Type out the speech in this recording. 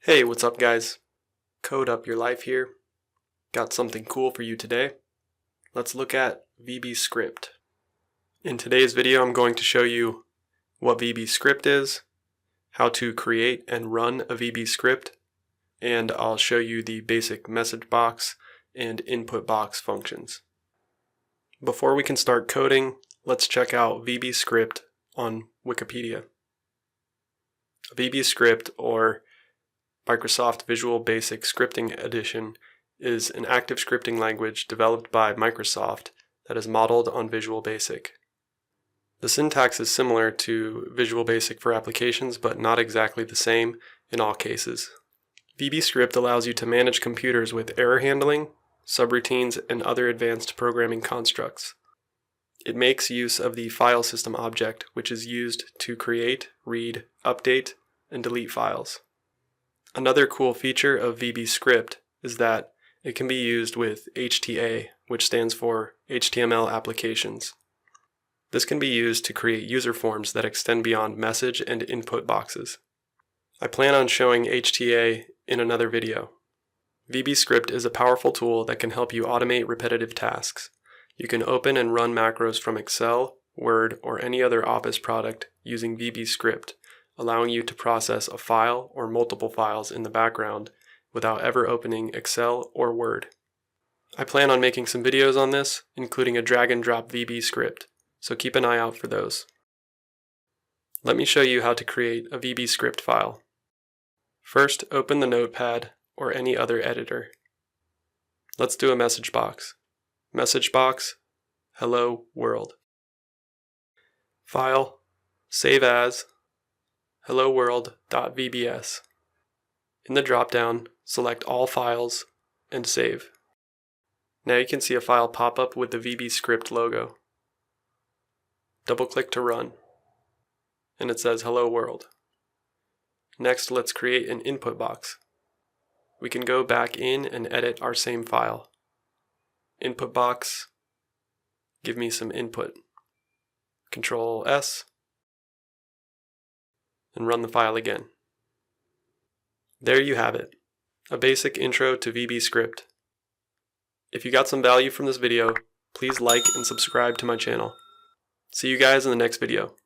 Hey, what's up guys? Code up your life here. Got something cool for you today. Let's look at VBScript. In today's video I'm going to show you what VBScript is, how to create and run a VBScript, and I'll show you the basic MsgBox and InputBox functions. Before we can start coding, let's check out VBScript on Wikipedia. VBScript, or Microsoft Visual Basic Scripting Edition, is an active scripting language developed by Microsoft that is modeled on Visual Basic. The syntax is similar to Visual Basic for applications, but not exactly the same in all cases. VBScript allows you to manage computers with error handling, subroutines, and other advanced programming constructs. It makes use of the file system object, which is used to create, read, update, and delete files. Another cool feature of VBScript is that it can be used with HTA, which stands for HTML applications. This can be used to create user forms that extend beyond message and input boxes. I plan on showing HTA in another video. VBScript is a powerful tool that can help you automate repetitive tasks. You can open and run macros from Excel, Word, or any other Office product using VBScript, allowing you to process a file or multiple files in the background without ever opening Excel or Word. I plan on making some videos on this, including a drag and drop VBScript, so keep an eye out for those. Let me show you how to create a VBScript file. First, open the Notepad or any other editor. Let's do a MsgBox. MsgBox, hello world. File, save as, helloworld.vbs. In the dropdown, select all files and save. Now you can see a file pop up with the VBScript logo. Double-click to run, and it says hello world. Next, let's create an input box. We can go back in and edit our same file. Input box, give me some input. Control S, and run the file again. There you have it, a basic intro to VBScript. If you got some value from this video, please like and subscribe to my channel. See you guys in the next video.